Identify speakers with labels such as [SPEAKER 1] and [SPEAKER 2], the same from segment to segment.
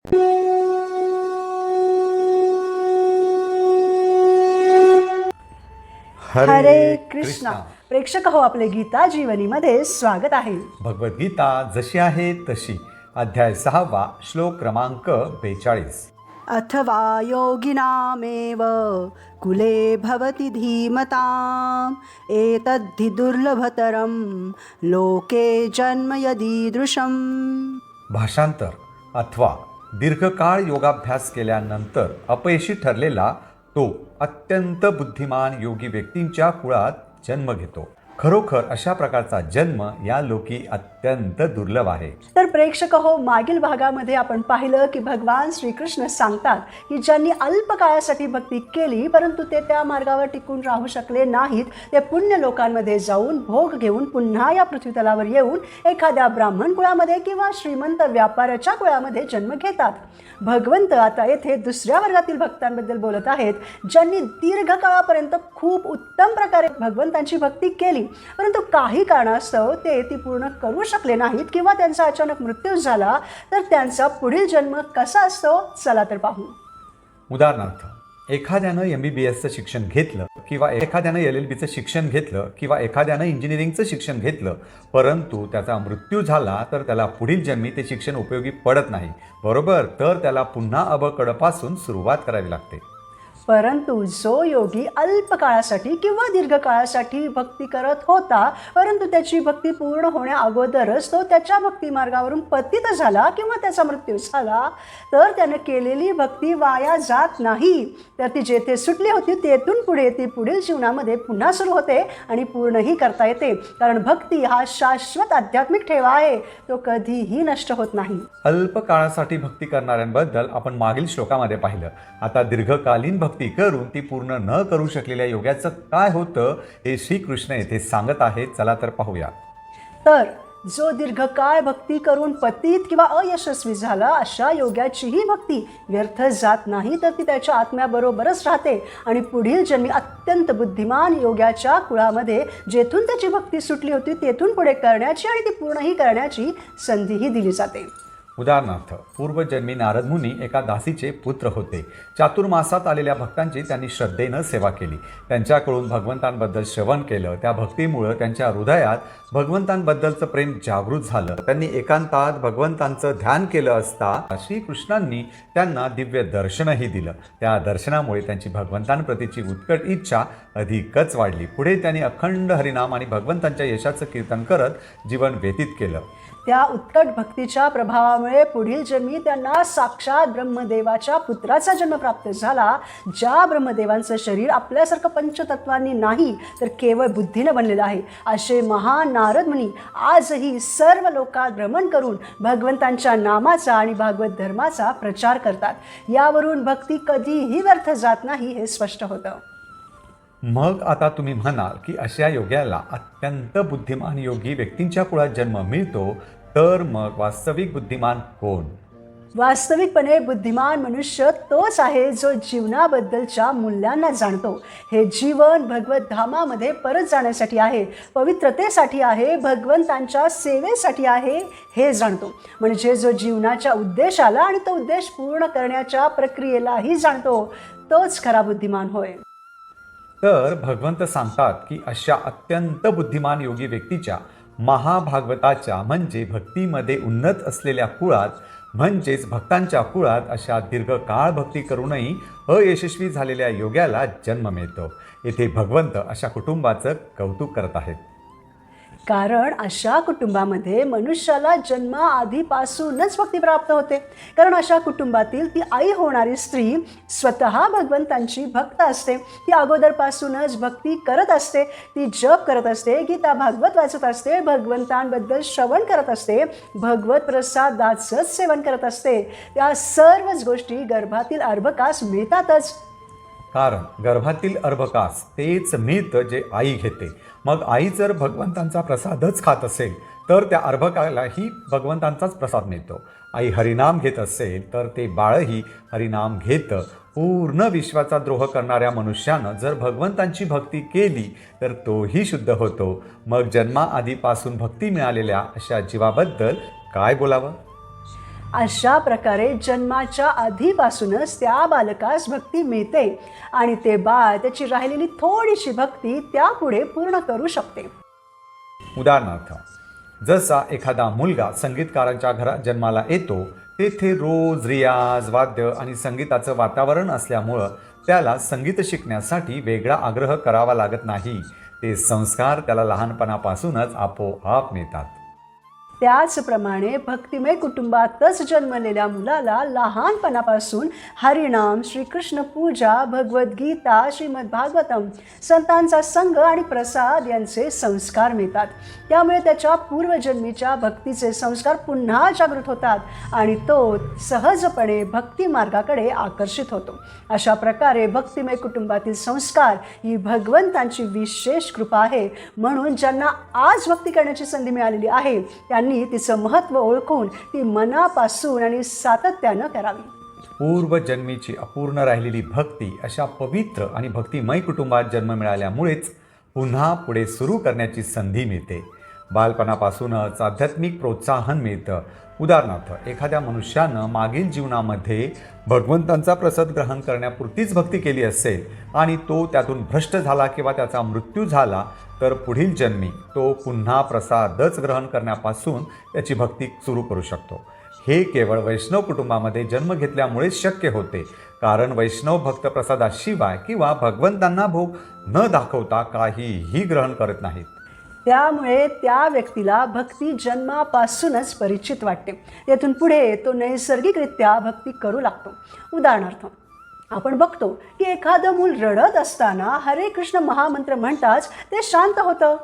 [SPEAKER 1] हरे कृष्णा. प्रेक्षक हो, आपले गीता जीवनीमध्ये स्वागत आहे.
[SPEAKER 2] भगवद्गीता जशी आहे तशी, अध्याय 6, श्लोक क्रमांक 42.
[SPEAKER 1] अथवा योगिनामेव कुले भवति धीमताम् एतद्धि दुर्लभतरं लोके जन्म यदीदृशम्.
[SPEAKER 2] भाषांतर. अथवा दीर्घकाळ योगाभ्यास केल्यानंतर अपयशी ठरलेला तो अत्यंत बुद्धिमान योगी व्यक्तींच्या कुळात जन्म घेतो. खरोखर अशा प्रकारचा जन्म या लोकी अत्यंत दुर्लभ आहे.
[SPEAKER 1] तर प्रेक्षक हो, मागील भागामध्ये आपण पाहिलं की भगवान श्रीकृष्ण सांगतात की ज्यांनी अल्प काळासाठी भक्ती केली परंतु ते त्या मार्गावर टिकून राहू शकले नाहीत, ते पुण्य लोकांमध्ये जाऊन भोग घेऊन पुन्हा या पृथ्वीतलावर येऊन एखाद्या ब्राह्मण कुळामध्ये किंवा श्रीमंत व्यापाऱ्याच्या कुळामध्ये जन्म घेतात. भगवंत आता येथे दुसऱ्या वर्गातील भक्तांबद्दल बोलत आहेत, ज्यांनी दीर्घकाळापर्यंत खूप उत्तम प्रकारे भगवंतांची भक्ती केली परंतु काही कारणास्तव ते ती पूर्ण करू शकले नाहीत किंवा त्यांचा अचानक मृत्यू झाला, तर त्यांचा पुढील जन्म कसा असतो चला तर पाहू.
[SPEAKER 2] उदाहरणार्थ, एखाद्यानं MBBSचं शिक्षण घेतलं किंवा एखाद्यानं LLBचं शिक्षण घेतलं किंवा एखाद्यानं इंजिनिअरिंगचं शिक्षण घेतलं परंतु त्याचा मृत्यू झाला तर त्याला पुढील जन्मी ते शिक्षण उपयोगी पडत नाही, बरोबर? तर त्याला पुन्हा अबकडपासून सुरुवात करावी लागते.
[SPEAKER 1] परंतु जो योगी अल्प काळासाठी किंवा दीर्घकाळासाठी भक्ती करत होता परंतु त्याची भक्ती पूर्ण होण्या अगोदरच तो त्याच्या भक्ती मार्गावरून पतित झाला किंवा त्याचा मृत्यू झाला, तर त्याने केलेली भक्ती वाया जात नाही, तर ती जेथे सुटली होती तेथून पुढे ती पुढील जीवनामध्ये पुन्हा सुरू होते आणि पूर्णही करता येते. कारण भक्ती हा शाश्वत आध्यात्मिक ठेवा आहे, तो कधीही नष्ट होत नाही.
[SPEAKER 2] अल्प काळासाठी भक्ती करणाऱ्यांबद्दल आपण मागील श्लोकामध्ये पाहिलं. आता दीर्घकालीन भक्ती करून ती पूर्ण न करू शकलेल्या योग्याचं काय होतं हे श्रीकृष्ण येथे सांगत आहेत. चला तर पाहूया.
[SPEAKER 1] तर जो दीर्घकाळ भक्ती करून पतित किंवा अयशस्वी झाला अशा योग्याचीही भक्ती व्यर्थ जात नाही, तर ती त्याच्या आत्म्याबरोबरच राहते आणि पुढील जन्मी अत्यंत बुद्धिमान योग्याच्या कुळामध्ये जेथून त्याची भक्ती सुटली होती तेथून पुढे करण्याची आणि ती पूर्णही करण्याची संधीही दिली जाते.
[SPEAKER 2] उदाहरणार्थ, पूर्वजन्मी नारद मुनी एका दासीचे पुत्र होते. चातुर्मासात आलेल्या भक्तांची त्यांनी श्रद्धेनं सेवा केली, त्यांच्याकडून भगवंतांबद्दल श्रवण केलं. त्या भक्तीमुळं त्यांच्या हृदयात भगवंतांबद्दलचं प्रेम जागृत झालं. त्यांनी एकांतात भगवंतांचं ध्यान केलं असता श्रीकृष्णांनी त्यांना दिव्य दर्शनही दिलं. त्या दर्शनामुळे त्यांची भगवंतांप्रतीची उत्कट इच्छा अधिकच वाढली. पुढे त्यांनी अखंड हरिनाम आणि भगवंतांच्या यशाचं कीर्तन करत जीवन व्यतीत केलं.
[SPEAKER 1] त्या उत्कट भक्तीच्या प्रभावामुळे पुढील जन्मी त्यांना साक्षात ब्रह्मदेवाच्या पुत्राचा जन्म प्राप्त झाला. ज्या ब्रह्मदेवांचं शरीर आपल्यासारखं पंचतत्वांनी नाही तर केवळ बुद्धीनं बनलेलं आहे, असे महान नारद मुनी आजही सर्व लोकात भ्रमण करून भगवंतांच्या नामाचा आणि भागवत धर्माचा प्रचार करतात. यावरून भक्ती कधीही व्यर्थ जात नाही हे स्पष्ट होतं.
[SPEAKER 2] मग आता तुम्ही म्हणाल की अशा योग्याला अत्यंत बुद्धिमान योगी व्यक्तींच्या कुळात जन्म मिळतो, तर मग वास्तविक बुद्धिमान कोण?
[SPEAKER 1] वास्तविकपणे बुद्धिमान मनुष्य तोच आहे जो जीवनाबद्दलच्या मूल्यांना जाणतो. हे जीवन भगवत धामामध्ये परत जाण्यासाठी आहे, पवित्रतेसाठी आहे, भगवंतांच्या सेवेसाठी आहे हे जाणतो. म्हणजे जो जीवनाच्या उद्देशाला आणि तो उद्देश पूर्ण करण्याच्या प्रक्रियेलाही जाणतो, तोच खरा बुद्धिमान होय.
[SPEAKER 2] तर भगवंत सांगतात की अशा अत्यंत बुद्धिमान योगी व्यक्तीच्या महाभागवताच्या म्हणजे भक्तीमध्ये उन्नत असलेल्या कुळात म्हणजेच भक्तांच्या कुळात अशा दीर्घकाळ भक्ती करूनही अयशस्वी झालेल्या योग्याला जन्म मिळतो. येथे भगवंत अशा कुटुंबाचं कौतुक करत आहेत.
[SPEAKER 1] कारण अशा कुटुंबामध्ये मनुष्याला जन्माआधीपासूनच भक्ती प्राप्त होते. कारण अशा कुटुंबातील ती आई होणारी स्त्री स्वतः भगवंतांची भक्त असते. ती अगोदरपासूनच भक्ती करत असते, ती जप करत असते, गीता भागवत वाचत असते, भगवंतांबद्दल श्रवण करत असते, भगवत प्रसादाचंच सेवन करत असते. त्या सर्वच गोष्टी गर्भातील अर्भकास मिळतातच.
[SPEAKER 2] कारण गर्भातील अर्भकास तेच मिळतं जे आई घेते. मग आई जर भगवंतांचा प्रसादच खात असेल तर त्या अर्भकालाही भगवंतांचाच प्रसाद मिळतो. आई हरिनाम घेत असेल तर ते बाळही हरिनाम घेतं. पूर्ण विश्वाचा द्रोह करणाऱ्या मनुष्यानं जर भगवंतांची भक्ती केली तर तोही शुद्ध होतो. मग जन्माआधीपासून भक्ती मिळालेल्या अशा जीवाबद्दल काय बोलावं?
[SPEAKER 1] अशा प्रकारे जन्माच्या आधीपासूनच त्या बालकास भक्ती मिळते आणि ते बाळ त्याची राहिलेली थोडीशी भक्ती त्यापुढे पूर्ण करू शकते.
[SPEAKER 2] उदाहरणार्थ, जसा एखादा मुलगा संगीतकारांच्या घरात जन्माला येतो, तेथे रोज रियाज, वाद्य आणि संगीताचं वातावरण असल्यामुळं त्याला संगीत शिकण्यासाठी वेगळा आग्रह करावा लागत नाही. ते संस्कार त्याला लहानपणापासूनच आपोआप मिळतात.
[SPEAKER 1] त्याचप्रमाणे भक्तिमय कुटुंबातच जन्मलेल्या मुलाला लहानपणापासून हरिनाम, श्रीकृष्ण पूजा, भगवद्गीता, श्रीमद भागवतम, संतांचा संग आणि प्रसाद यांचे संस्कार मिळतात. त्यामुळे त्याच्या पूर्वजन्मीच्या भक्तीचे संस्कार पुन्हा जागृत होतात आणि तो सहजपणे भक्ती मार्गाकडे आकर्षित होतो. अशा प्रकारे भक्तिमय कुटुंबातील संस्कार ही भगवंतांची विशेष कृपा आहे. म्हणून ज्यांना आज भक्ती करण्याची संधी मिळालेली आहे त्यांनी तिचं महत्त्व ओळखून ती मनापासून आणि सातत्यानं करावी.
[SPEAKER 2] पूर्वजन्मीची अपूर्ण राहिलेली भक्ती अशा पवित्र आणि भक्तिमय कुटुंबात जन्म मिळाल्यामुळेच पुन्हा पुढे सुरू करण्याची संधी मिळते. बालपणापासूनच आध्यात्मिक प्रोत्साहन मिळतं. उदाहरणार्थ, एखाद्या मनुष्यानं मागील जीवनामध्ये भगवंतांचा प्रसाद ग्रहण करण्यापुरतीच भक्ती केली असेल आणि तो त्यातून भ्रष्ट झाला किंवा त्याचा मृत्यू झाला, तर पुढील जन्मी तो पुन्हा प्रसादच ग्रहण करण्यापासून त्याची भक्ती सुरू करू शकतो. हे केवळ वैष्णव कुटुंबामध्ये जन्म घेतल्यामुळेच शक्य होते, कारण वैष्णव भक्त प्रसादाशिवाय किंवा भगवंतांना भोग न दाखवता काहीही ग्रहण करत नाहीत.
[SPEAKER 1] त्यामुळे त्या व्यक्तीला भक्ती जन्मापासूनच परिचित वाटते. तेथून पुढे तो नैसर्गिकरित्या भक्ती करू लागतो. उदाहरणार्थ, आपण बघतो की एखादं मूल रडत असताना हरे कृष्ण महामंत्र म्हणताच ते शांत होतं.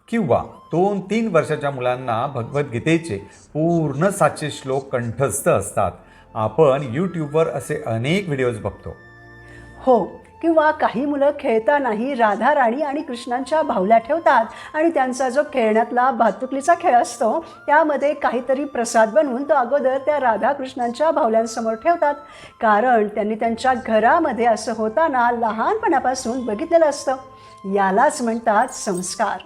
[SPEAKER 2] किंवा 2-3 वर्षाच्या मुलांना भगवद्गीतेचे पूर्ण 700 श्लोक कंठस्थ असतात. आपण यूट्यूबवर असे अनेक व्हिडिओज बघतो.
[SPEAKER 1] हो, किंवा काही मुलं खेळतानाही राधा राणी आणि कृष्णांच्या बाहुल्या ठेवतात आणि त्यांचा जो खेळण्यातला भातुकलीचा खेळ असतो त्यामध्ये काहीतरी प्रसाद बनवून तो अगोदर त्या राधा कृष्णांच्या बाहुल्यांसमोर ठेवतात, कारण त्यांनी त्यांच्या घरामध्ये असं होताना लहानपणापासून बघितलेलं असतं. यालाच म्हणतात संस्कार.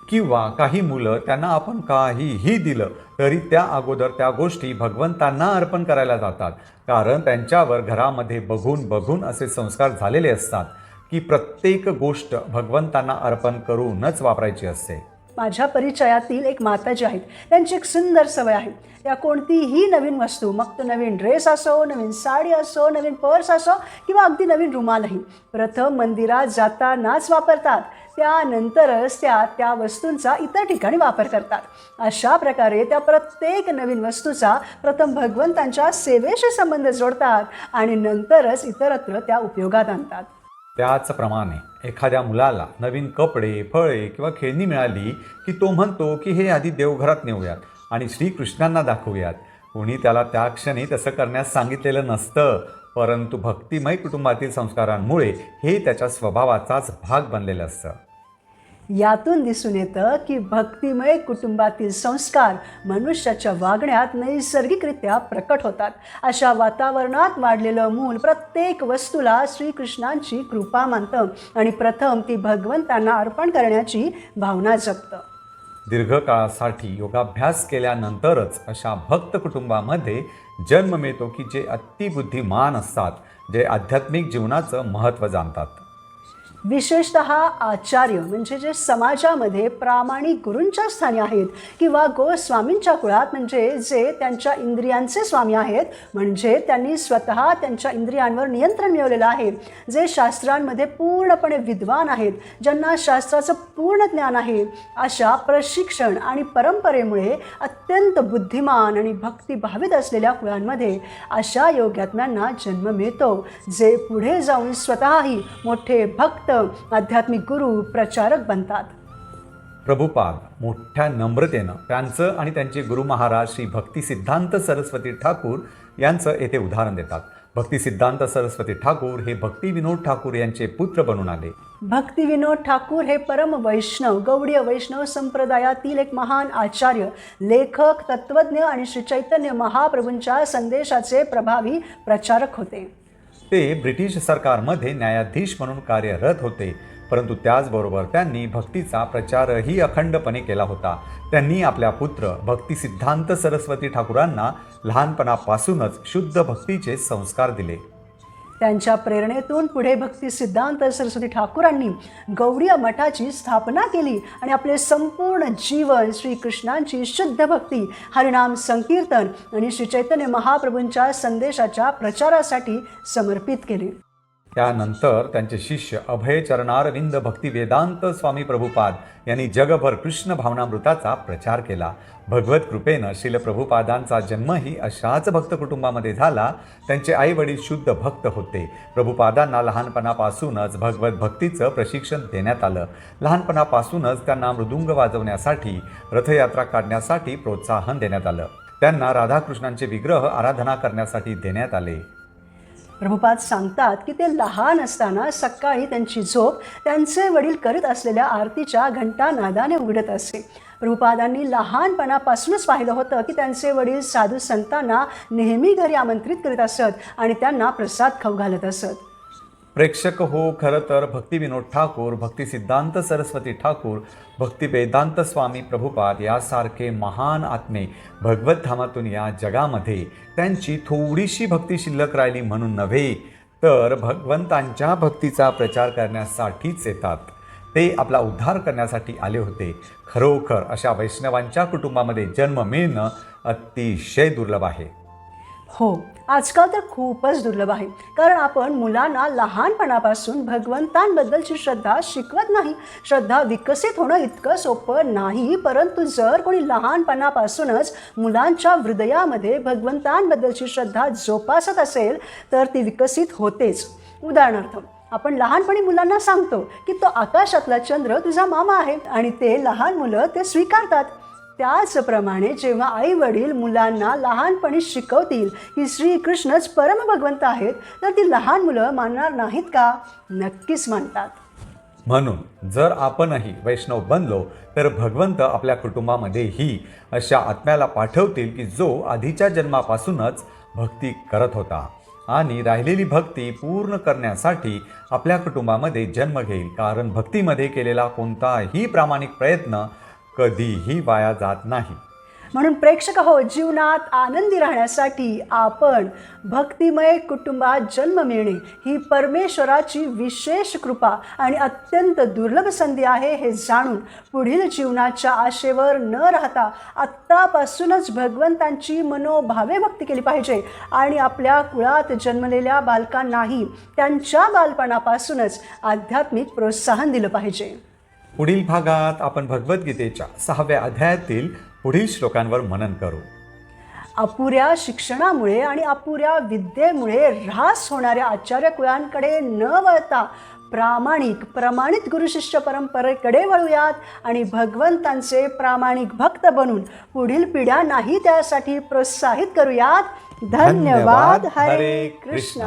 [SPEAKER 2] किंवा काही मुलं त्यांना आपण काहीही दिलं तरी त्या अगोदर त्या गोष्टी भगवंतांना अर्पण करायला जातात, कारण त्यांच्यावर घरामध्ये बघून बघून असे संस्कार झालेले असतात की प्रत्येक गोष्ट भगवंतांना अर्पण करूनच वापरायची असते.
[SPEAKER 1] माझ्या परिचयातील एक माताजी आहेत, त्यांची एक सुंदर सवय आहे. त्या कोणतीही नवीन वस्तू, मग तो नवीन ड्रेस असो, नवीन साडी असो, नवीन पर्स असो किंवा अगदी नवीन रुमालही, प्रथम मंदिरात जातानाच वापरतात. त्यानंतरच त्या वस्तूंचा इतर ठिकाणी वापर करतात. अशा प्रकारे त्या प्रत्येक नवीन वस्तूचा प्रथम भगवंतांच्या सेवेशी संबंध जोडतात आणि नंतरच इतरत्र त्या उपयोगात आणतात.
[SPEAKER 2] त्याचप्रमाणे एखाद्या मुलाला नवीन कपडे, फळे किंवा खेळणी मिळाली की तो म्हणतो की हे आधी देवघरात नेऊयात आणि श्रीकृष्णांना दाखवूयात. कोणी त्याला त्या क्षणी तसं करण्यास सांगितलेलं नसतं, परंतु भक्तिमय कुटुंबातील संस्कारांमुळे हे त्याच्या स्वभावाचाच भाग बनलेलं असतं.
[SPEAKER 1] यातून दिसून येतं की भक्तिमय कुटुंबातील संस्कार मनुष्याच्या वागण्यात नैसर्गिकरित्या प्रकट होतात. अशा वातावरणात वाढलेलं मूल प्रत्येक वस्तूला श्रीकृष्णांची कृपा मानतं आणि प्रथम ती भगवंतांना अर्पण करण्याची भावना जगतं.
[SPEAKER 2] दीर्घकाळासाठी योगाभ्यास केल्यानंतरच अशा भक्त कुटुंबामध्ये जन्म मिळतो की जे अतिबुद्धिमान असतात, जे आध्यात्मिक जीवनाचं महत्त्व जाणतात.
[SPEAKER 1] विशेषतः आचार्य म्हणजे जे समाजामध्ये प्रामाणिक गुरूंच्या स्थानी आहेत किंवा गोस्वामींच्या कुळात, म्हणजे जे त्यांच्या इंद्रियांचे स्वामी आहेत, म्हणजे त्यांनी स्वतः त्यांच्या इंद्रियांवर नियंत्रण मिळवलेलं आहे, जे शास्त्रांमध्ये पूर्णपणे विद्वान आहेत, ज्यांना शास्त्राचं पूर्ण ज्ञान आहे, अशा प्रशिक्षण आणि परंपरेमुळे अत्यंत बुद्धिमान आणि भक्तिभावित असलेल्या कुळांमध्ये अशा योग्यात्म्यांना जन्म मिळतो, जे पुढे जाऊन स्वतःही मोठे भक्त, आध्यात्मिक गुरु, प्रचारक बनतात.
[SPEAKER 2] प्रभुपाद मोठ्या नम्रतेनं त्यांचं आणि त्यांचे गुरु महाराज श्री भक्तिसिद्धांत सरस्वती ठाकूर यांचं येथे उदाहरण देतात. भक्तिसिद्धांत सरस्वती ठाकूर हे भक्तिविनोद ठाकूर यांचे पुत्र बनून आले.
[SPEAKER 1] भक्तिविनोद ठाकूर हे परम वैष्णव, गौडीय वैष्णव संप्रदायातील एक महान आचार्य, लेखक, तत्त्वज्ञ आणि श्री चैतन्य महाप्रभूंच्या संदेशाचे प्रभावी प्रचारक होते.
[SPEAKER 2] ते ब्रिटिश सरकारमध्ये न्यायाधीश म्हणून कार्यरत होते. परंतु त्याचबरोबर त्यांनी भक्तीचा प्रचारही अखंडपणे केला होता. त्यांनी आपल्या पुत्र भक्ती सिद्धांत सरस्वती ठाकूरांना लहानपणापासूनच शुद्ध भक्तीचे संस्कार दिले.
[SPEAKER 1] त्यांच्या प्रेरणेतून पुढे भक्ती सिद्धांत सरस्वती ठाकूरांनी गौडीय मठाची स्थापना केली आणि आपले संपूर्ण जीवन श्रीकृष्णांची शुद्ध भक्ती, हरिनाम संकीर्तन आणि श्री चैतन्य महाप्रभूंच्या संदेशाच्या प्रचारासाठी समर्पित केले.
[SPEAKER 2] त्यानंतर त्यांचे शिष्य अभय चरणारविंद भक्ती वेदांत स्वामी प्रभुपाद यांनी जगभर कृष्ण भावनामृताचा प्रचार केला. भगवत कृपेनं श्रील प्रभुपादांचा जन्मही अशाच भक्त कुटुंबामध्ये झाला. त्यांचे आई वडील शुद्ध भक्त होते. प्रभुपादांना लहानपणापासूनच भगवत भक्तीचं प्रशिक्षण देण्यात आलं. लहानपणापासूनच त्यांना मृदुंग वाजवण्यासाठी, रथयात्रा काढण्यासाठी प्रोत्साहन देण्यात आलं. त्यांना राधाकृष्णांचे विग्रह आराधना करण्यासाठी देण्यात आले.
[SPEAKER 1] प्रभुपाद सांगतात की ते लहान असताना सकाळी त्यांची झोप त्यांचे वडील करीत असलेल्या आरतीच्या घंटानादाने उघडत असे. प्रभुपादांनी लहानपणापासूनच पाहिलं होतं की त्यांचे वडील साधू संतांना नेहमी घरी आमंत्रित करीत असत आणि त्यांना प्रसाद खाऊ घालत असत.
[SPEAKER 2] प्रेक्षक हो, खरं तर भक्ती विनोद ठाकूर, भक्ती सिद्धांत सरस्वती ठाकूर, भक्ती वेदांत स्वामी प्रभुपाद यासारखे महान आत्मे भगवत धामातून या जगामध्ये त्यांची थोडीशी भक्ती शिल्लक राहिली म्हणून नव्हे, तर भगवंतांच्या भक्तीचा प्रचार करण्यासाठीच येतात. ते आपला उद्धार करण्यासाठी आले होते. खरोखर अशा वैष्णवांच्या कुटुंबामध्ये जन्म मिळणं अतिशय दुर्लभ आहे.
[SPEAKER 1] हो, आजकाल तर खूपच दुर्लभ आहे. कारण आपण मुलांना लहानपणापासून भगवंतांबद्दलची श्रद्धा शिकवत नाही. श्रद्धा विकसित होणं इतकं सोपं नाही, परंतु जर कोणी लहानपणापासूनच मुलांच्या हृदयामध्ये भगवंतांबद्दलची श्रद्धा जोपासत असेल तर ती विकसित होतेच. उदाहरणार्थ, आपण लहानपणी मुलांना सांगतो की तो आकाशातला चंद्र तुझा मामा आहे आणि ते लहान मुलं ते स्वीकारतात. त्याचप्रमाणे जेव्हा आई वडील मुलांना लहानपणी शिकवतील की श्रीकृष्णच परमभगवंत आहेत, तर ती लहान मुलं मानणार नाहीत का? नक्कीच मानतात.
[SPEAKER 2] म्हणून जर आपणही वैष्णव बनलो तर भगवंत आपल्या कुटुंबामध्येही अशा आत्म्याला पाठवतील की जो आधीच्या जन्मापासूनच भक्ती करत होता आणि राहिलेली भक्ती पूर्ण करण्यासाठी आपल्या कुटुंबामध्ये जन्म घेईल. कारण भक्तीमध्ये केलेला कोणताही प्रामाणिक प्रयत्न कधीही वाया जात नाही.
[SPEAKER 1] म्हणून प्रेक्षक हो, जीवनात आनंदी राहण्यासाठी आपण भक्तिमय कुटुंबात जन्म मिळणे ही परमेश्वराची विशेष कृपा आणि अत्यंत दुर्लभ संधी आहे हे जाणून पुढील जीवनाच्या आशेवर न राहता आत्तापासूनच भगवंतांची मनोभावे भक्ती केली पाहिजे आणि आपल्या कुळात जन्मलेल्या बालकांनाही त्यांच्या बालपणापासूनच आध्यात्मिक प्रोत्साहन दिलं पाहिजे.
[SPEAKER 2] पुढील भागात आपण भगवद्गीतेच्या 6व्या अध्यायातील पुढील श्लोकांवर मनन करू.
[SPEAKER 1] अपुऱ्या शिक्षणामुळे आणि अपुऱ्या विद्येमुळे ऱ्हास होणाऱ्या आचार्य कुळांकडे न वळता प्रमाणित गुरुशिष्य परंपरेकडे वळूयात आणि भगवंतांचे प्रामाणिक भक्त बनून पुढील पिढ्यांनाही त्यासाठी प्रोत्साहित करूयात. धन्यवाद. हरे कृष्ण.